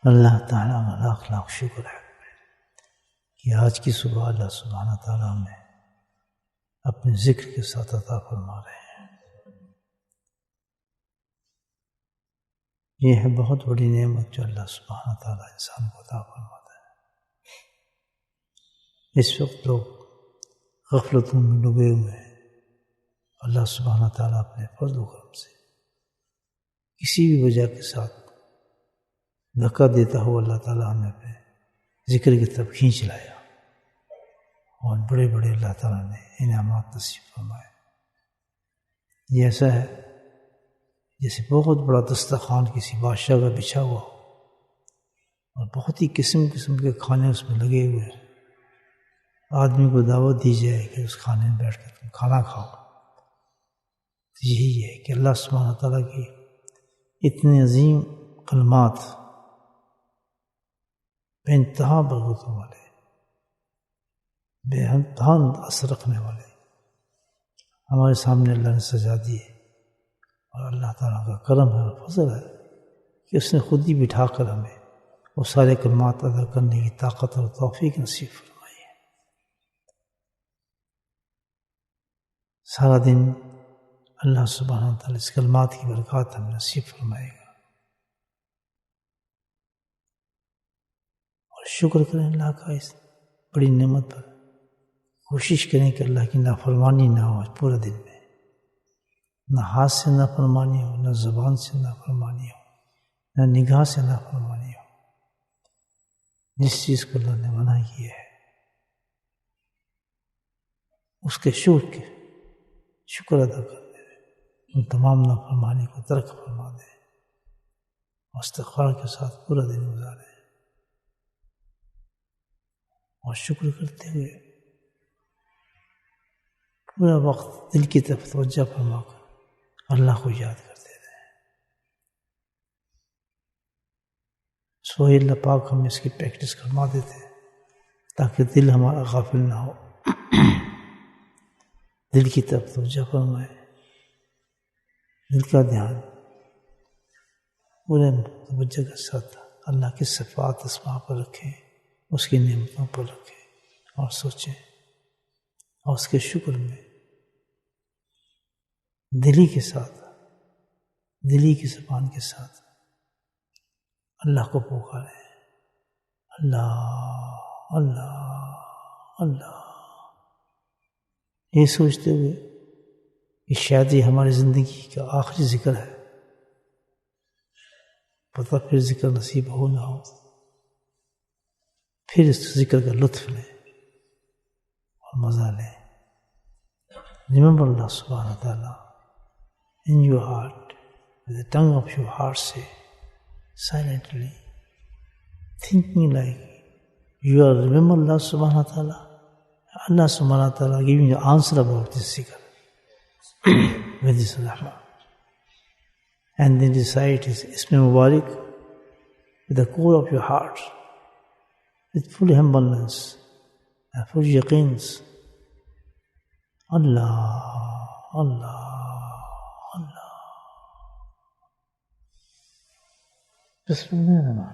اللہ تعالیٰ کا لاکھ لاکھ شکر ہے کہ آج کی صبح اللہ سبحانہ تعالیٰ میں اپنے ذکر کے ساتھ عطا فرما رہے ہیں. یہ ہے بہت بڑی نعمت جو اللہ سبحانہ تعالیٰ انسان کو عطا فرماتا ہے. اس وقت لوگ غفلتوں میں ڈوبے ہوئے ہیں. اللہ سبحانہ تعالیٰ اپنے فضل و کرم سے کسی بھی وجہ کے ساتھ دھکا دیتا ہو اللہ تعالیٰ ہمیں اپنے ذکر کی طرف کھینچ لایا اور بڑے بڑے اللہ تعالیٰ نے انعامات نصیب فرمائے. یہ ایسا ہے جیسے بہت بڑا دسترخوان کسی بادشاہ کا بچھا ہوا ہو اور بہت ہی قسم قسم کے کھانے اس میں لگے ہوئے ہیں. آدمی کو دعوت دی جائے کہ اس کھانے میں بیٹھ کر تم کھانا کھاؤ. یہی ہے کہ اللہ سبحانہ تعالیٰ کی اتنے عظیم کلمات بے انتہا برکتوں والے، بے انتہا اثر رکھنے والے ہمارے سامنے اللہ نے سجا دیے. اور اللہ تعالیٰ کا کرم ہے اور فضل ہے کہ اس نے خود ہی بٹھا کر ہمیں وہ سارے کلمات ادا کرنے کی طاقت اور توفیق نصیب فرمائی ہے. سارا دن اللہ سبحانہ تعالیٰ اس کلمات کی برکات ہمیں نصیب فرمائے گا. اور شکر کریں اللہ کا اس بڑی نعمت پر. کوشش کریں کہ اللہ کی نافرمانی نہ ہو پورے دن میں. نہ ہاتھ سے نافرمانی ہو، نہ زبان سے نافرمانی ہو، نہ نگاہ سے نافرمانی ہو. جس چیز کو اللہ نے منع کیا ہے اس کے شکر ادا کر دیں. ان تمام نافرمانی کو ترک فرما دیں اور استغفار کے ساتھ پورا دن گزاریں. اور شکر کرتے ہوئے پورا وقت دل کی طرف توجہ فرما کر اللہ کو یاد کرتے رہیں. سوئی اللہ پاک ہمیں اس کی پریکٹس کروا دیتے ہیں تاکہ دل ہمارا غافل نہ ہو. دل کی طرف توجہ فرمائے، دل کا دھیان پورے توجہ کے ساتھ اللہ کی صفات اسماء پر رکھیں، اس کی نعمتوں پر رکھیں اور سوچیں اور اس کے شکر میں دلی کے ساتھ، دلی کی زبان کے ساتھ اللہ کو پکاریں. اللہ اللہ اللہ، یہ سوچتے ہوئے کہ شاید یہ ہماری زندگی کا آخری ذکر ہے. پتہ پھر ذکر نصیب ہو نہ ہو، پھر اس ذکر کا لطف لیں اور مزہ لیں. Remember Allah subhanahu wa ta'ala in your heart, with the tongue of your heart say, silently, thinking like you are remember Allah subhanahu wa ta'ala. Allah subhanahu wa ta'ala giving you answer about this zikr with this rahmah. And then recite his Ism Mubarak with the core of your heart, with full humbleness and full yaqeens. Allah, Allah, Allah. Bismillah.